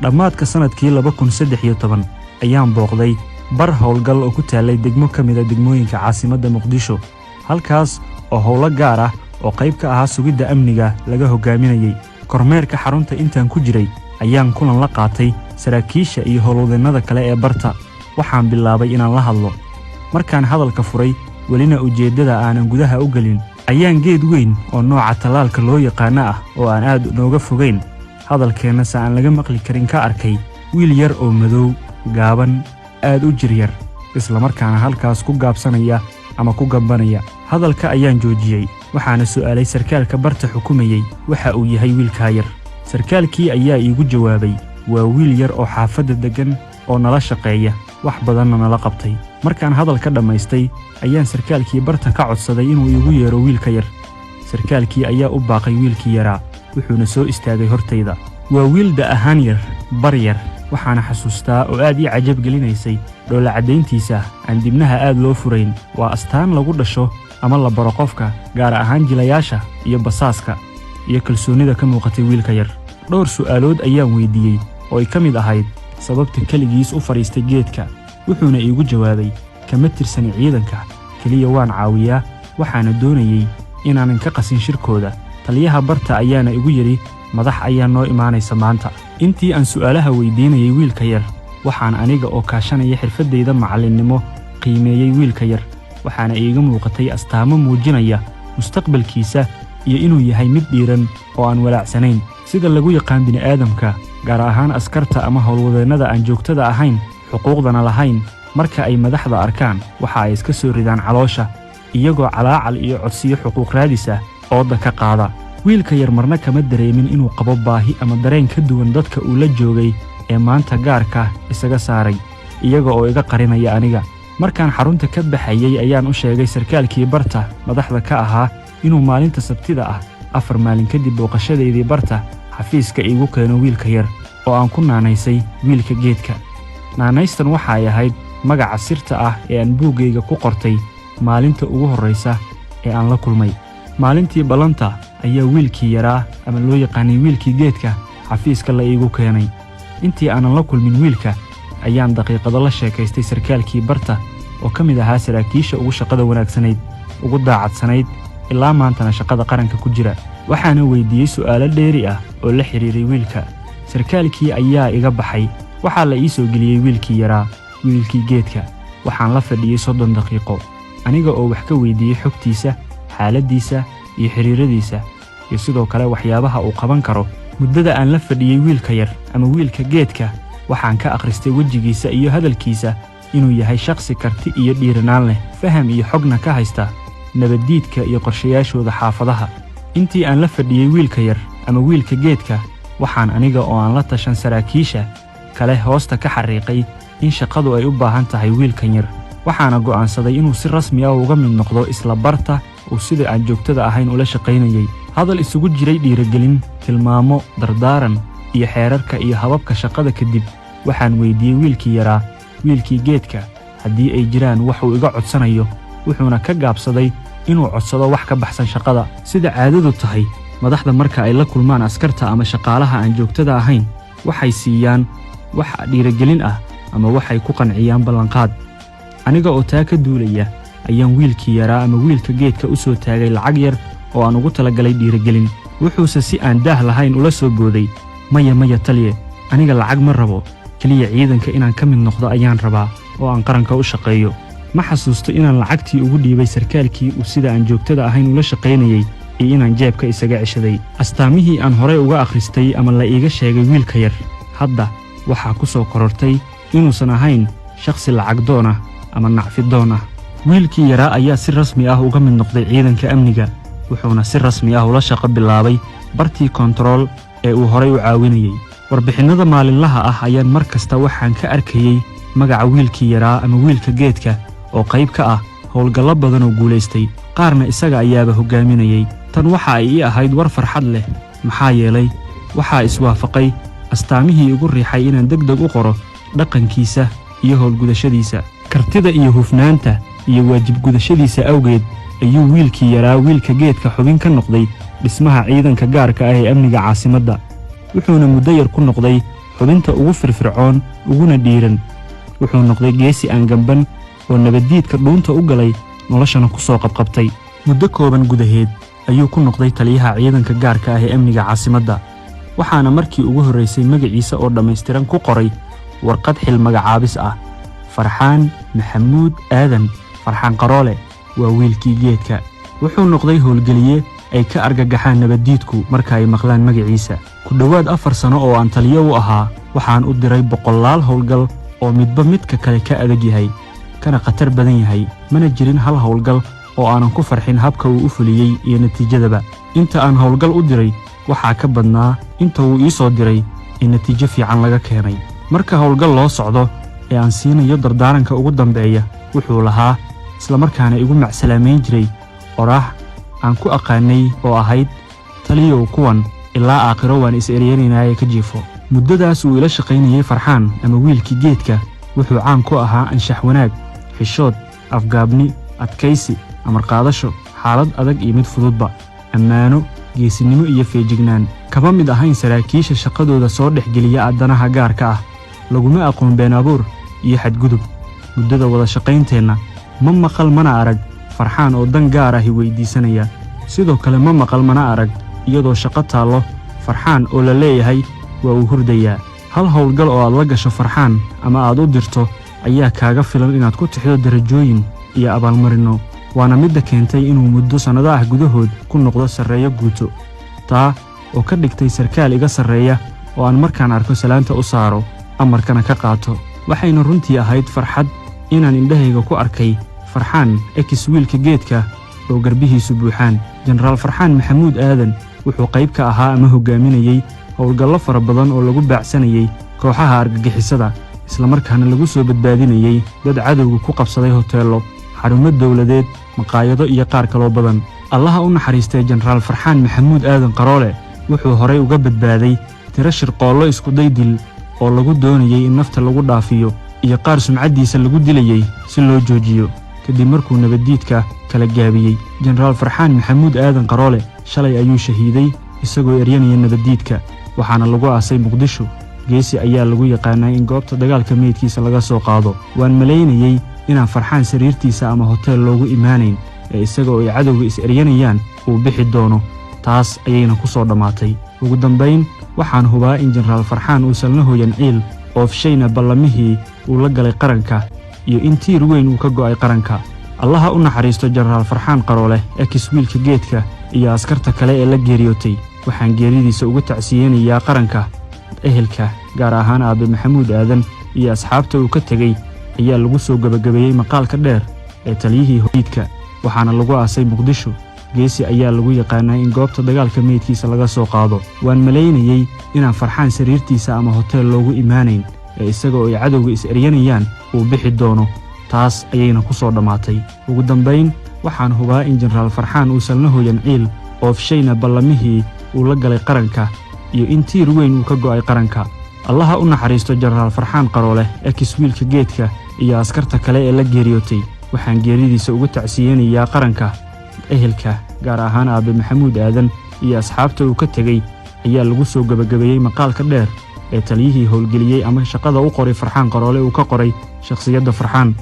dhammaadka sanadkii 2013 ayaan booqday bar howlgal oo ku taalay degmo ka mid ah degmooyinka caasimadda Muqdisho halkaas oo howlo gaar ah oo qayb ka ahaa sugidda amniga laga hogaaminayay kormeerka xarunta intaan ku jiray ayaan kulan la qaatay saraakiisha iyo howlwadeenada kale ee barta waxaan bilaabay inaan la hadlo markaan hadalka furay welina ujeedada aanan gudaha u galin ayaan geed weyn oo nooca talaalka loo yaqaan ah oo aan aad nooga fogeyn hadalkeena aan laga maqli karin ka arkay wiil yar oo madow gaaban aad u jiryar isla markaana halkaas ku gaabsanaya ama ku gambanaya hadalka ayaan joojiyay waxaana su'aalay sarkaalka barta xukumayay waxa uu yahay wiilka yar sarkaalkii ayaa iigu jawaabay waa wiil yar oo xaafadda degan oo nala shaqeeya wax badanna nala qabtay markaan hadalka dhamaystay ayaan sarkaalkii barta ka codsaday inuu iigu yeero wiilka yar sarkaalkii ayaa u baaqay wiilkii yaraa wuxuuna soo istaagay hortayda waa wiil da ahaan yar bar yar waxaana xasuustaa oo aad ii cajab gelinaysay dhoola cadayntiisa aan dibnaha aad loo furayn waa astaan lagu dhasho ama la baro qofka gaar ahaan jilayaasha iyo basaaska iyo kalsoonida ka muuqatay wiilka yar dhowr su'aalood ayaan weydiiyey oo ay ka mid ahayd sababta kaligiis u fariistay geedka wuxuuna iigu jawaabay kama tirsan ciidanka kaliya waan caawiyaa waxaana doonayay inaanan ka qasin shirkooda taliyaha barta ayaana igu yiri madax ayaa noo imaanaysa maanta intii aan su'aalaha weydiinayay wiilka yar waxaan aniga oo kaashanaya xirfadeyda macallinnimo qiimeeyay wiilka yar waxaana iiga muuqatay astaamo muujinaya mustaqbalkiisa iyo inuu yahay mid dhiiran oo aan walaacsanayn sida lagu yaqaan bini'aadamka gaar ahaan askarta ama howlwadeennada aan joogtada ahayn xuquuqdana lahayn marka ay madaxda arkaan waxa ay iska soo ridaan caloosha iyagoo calaacal iyo codsiyo xuquuq raadis ah ooda ka qaada wiilka yar marna kama dareemin inuu qabo baahi ama dareen ka duwan dadka uu la joogay ee maanta gaarka isaga saaray iyaga oo iga qarinaya aniga markaan xarunta ka baxayay ayaan u sheegay sarkaalkii barta madaxda ka ahaa inuu maalinta sabtida ah 4 maalin kadib booqashadeedii barta xafiiska iigu keeno wiilka yar oo aan ku naanaysay wiilka geedka naanaystan waxa ay ahayd magaca sirta ah ee aan buuggayga ku qortay maalinta ugu horreysa ee aan la kulmay maalintii ballanta ayaa wiilkii yaraa ama loo yaqaanay wiilkii geedka xafiiska la iigu keenay intii aanan la kulmin wiilka ayaan daqiiqado la sheekaystay sarkaalkii barta oo ka mid ahaa saraakiisha ugu shaqada wanaagsanayd ugu daacadsanayd ilaa maantana shaqada qaranka ku jira waxaana weydiiyey su'aalo dheeri ah oo la xiriiray wiilka sarkaalkii ayaa iga baxay waxaa la ii soo geliyey wiilkii yaraa wiilkii geedka waxaan la fadhiyey 30 daqiiqo aniga oo wax ka weydiiyey xogtiisa xaaladdiisa iyo xiriiradiisa iyo sidoo kale waxyaabaha uu qaban karo muddada aan la fadhiyey wiilka yar ama wiilka geedka waxaan ka akhristay wejigiisa iyo hadalkiisa inuu yahay shakhsi karti iyo dhiiranaan leh faham iyo xogna ka haysta nabaddiidka iyo qorshayaashooda xaafadaha intii aan la fadhiyey wiilka yar ama wiilka geedka waxaan aniga oo aan la tashan saraakiisha kale hoosta ka xariiqay in shaqadu ay u baahan tahay wiilkan yar waxaana go'aansaday inuu si rasmi ah uga mid noqdo isla barta uu sida aan joogtada ahayn ula shaqaynayay hadal isugu jiray dhiirigelin tilmaamo dardaaran iyo xeerarka iyo hababka shaqada kadib waxaan weydiiyey wiilkii yaraa wiilkii geedka haddii ay jiraan wax uu iga codsanayo wuxuuna ka gaabsaday inuu codsado wax ka baxsan shaqada sida caadadu tahay madaxda marka ay la kulmaan askarta ama shaqaalaha aan joogtada ahayn waxay siiyaan wax dhiirigelin ah ama waxay ku qanciyaan ballanqaad aniga oo taa ka duulaya ayaan wiilkii yaraa ama wiilka geedka u soo taagay lacag yar oo aan ugu talagalay dhiirigelin wuxuuse si aan daah lahayn ula soo booday maya taliye aniga lacag ma rabo kaliya ciidanka inaan ka mid noqdo ayaan rabaa oo aan qaranka u shaqeeyo ma xasuusto inaan lacagtii ugu dhiibay sarkaalkii uu sida aan joogtada ahayn ula shaqaynayay iyo inaan jeebka isaga ceshaday astaamihii aan horey uga akhristay ama la iiga sheegay wiilka yar hadda waxaa ku soo korortay inuusan ahayn shakhsi lacag doon ah ama nacfi doon ah wiilkii yaraa ayaa si rasmi ah uga mid noqday ciidanka amniga wuxuuna si rasmi ah ula shaqo bilaabay bartii kontarool ee uu horey u caawinayay warbixinnada maalinlaha ah ayaan mar kasta waxaan ka arkayey magaca wiilkii yaraa ama wiilka geedka oo qayb ka ah howlgallo badan oo guulaystay qaarna isaga ayaaba hogaaminayay tan waxa ay ii ahayd war farxad leh maxaa yeelay waxaa iswaafaqay astaamihii igu riixay inaan degdeg u qoro dhaqankiisa iyo howlgudashadiisa kartida iyo hufnaanta iyo waajib gudashadiisa awgeed ayuu wiilkii yaraa wiilka geedka xubin ka noqday dhismaha ciidanka gaarka ah ee amniga caasimadda wuxuuna muddo yar ku noqday xubinta ugu firfircoon uguna dhiiran. wuxuu noqday geesi aan gamban oo nabaddiidka dhuunta u galay noloshana ku soo qabqabtay. muddo kooban gudaheed ayuu ku noqday taliyaha ciidanka gaarka ah ee amniga caasimadda, waxaana markii ugu horraysay magaciisa oo dhammaystiran ku qoray warqad xil magacaabis ah. Farxaan Maxamuud Aadan Farxaan Qaroole waa wiilkii geedka. wuxuu noqday howlgeliye ay ka argagaxaan nabaddiidku marka ay maqlaan magaciisa. ku dhowaad 4 sano oo aan taliyo u ahaa, waxaan u diray boqolaal howlgal oo midba midka kale ka adag yahay, kana khatar badan yahay. mana jirin hal howlgal oo aanan ku farxin habka uu u fuliyey iyo natiijadaba. inta aan howlgal u diray waxaa ka badnaa inta uu ii soo diray in natiijo fiican laga keenay. marka howlgal loo socdo ee aan siinayo dardaaranka ugu dambeeya, wuxuu lahaa isla markaana igu macsalaameyn jiray qoraax aan ku aqaanay oo ahayd, taliyow kuwan ilaa aakhiro waan is-eryanaynaye ka jiifo. muddadaas uu ila shaqaynayay Farxaan ama wiilkii geedka wuxuu caan ku ahaa anshax wanaag, xishood, afgaabni, adkaysi, amar qaadasho, xaalad adag iyo mid fududba, ammaano, geesinimo iyo feejignaan. kama mid ahayn saraakiisha shaqadooda soo dhexgeliya addanaha gaarka ah. laguma aqoon been abuur iyo xadgudub. muddada wada shaqaynteenna ma maqal mana arag Farxaan oo dan gaar ahi weydiisanaya. sidoo kale ma maqal mana arag iyadoo shaqo taallo Farxaan oo la leeyahay waa uu hurdayaa. hal howlgal oo aad la gasho Farxaan ama aad u dirto ayaa kaaga filan inaad ku tixdo darajooyin iyo abaalmarino, waana midda keentay inuu muddo sannado ah gudahood ku noqdo sarreeyo guuto. taa oo ka dhigtay sarkaal iga sarreeya oo aan markaan arko salaanta u saaro, amarkana ka qaato. waxayna runtii ahayd farxad inaan indhahayga ku arkay Farxaan wiilka geedka oo garbihiisu buuxaan. jenaraal Farxaan Maxamuud Aadan wuxuu qayb ka ahaa ama hogaaminayay howlgallo fara badan oo lagu baacsanayay kooxaha argagixisada, isla markaana lagu soo badbaadinayay dad cadowga ku qabsaday hoteello, xarumo dawladeed, maqaayado iyo qaar kaloo badan. allaha u naxariistay jenaraal Farxaan Maxamuud Aadan Qaroole wuxuu horay uga badbaaday tiro shirqoollo iskuday dil oo lagu doonayay in nafta lagu dhaafiyo iyo qaar sumcaddiisa lagu dilayay si loo joojiyo. kadib markuu nabaddiidka kala gaabiyey, jenaraal Farxaan Maxamuud Aadan Qaroole shalay ayuu shahiiday isagoo eryanaya nabaddiidka, waxaana lagu aasay Muqdisho. geesi ayaa lagu yaqaanaa in goobta dagaalka meydkiisa laga soo qaado. waan malaynayay inaan Farxaan sariirtiisa ama hoteel loogu imaanayn, ee isagoo ay cadowga is-eryanayaan uu bixi doono. taas ayayna ku soo dhammaatay. ugu dambayn waxaan hubaa in jenaraal Farxaan uusan la hooyan ciil, oofshayna ballamihii uu la galay qaranka iyo in tiir weyn uu ka go'ay qaranka. allaha u naxariisto jenaraal Farxaan Qaroole wiilka geedka iyo askarta kale ee la geeriyootay. waxaan geeridiisa uga tacsiyeynayaa qaranka, ehelka, gaar ahaan aabe Maxamuud Aadan iyo asxaabta uu ka tegey ayaa lagu soo gabagabeeyey maqaalka dheer ee taliyihii hooyidka, waxaana lagu aasay Muqdisho. geesi ayaa lagu yaqaanaa in goobta dagaalka meydkiisa laga soo qaado. waan malaynayay inaan Farxaan sariirtiisa ama hoteel loogu imaanayn, ee isagoo ay cadowga is-eryanayaan uu bixi doono. taas ayayna ku soo dhammaatay. ugu dambayn waxaan hubaa in jenaraal Farxaan uusan la hooyan ciil, oofshayna ballamihii uu la galay qaranka iyo in tiir weyn uu ka go'ay qaranka. allaha u naxariisto jenaraal Farxaan Qaroole wiilka geedka iyo askarta kale ee la geeriyootay. waxaan geeridiisa uga tacsiyeynayaa qaranka, ehelka, gaar ahaan aabe Maxamuud Aadan iyo asxaabta uu ka tegey ayaa lagu soo gabagabeeyey maqaalka dheer ee taliyihii howlgeliyey ama shaqada u qoray Farxaan Qaroole uu ka qoray shakhsiyadda Farxaan.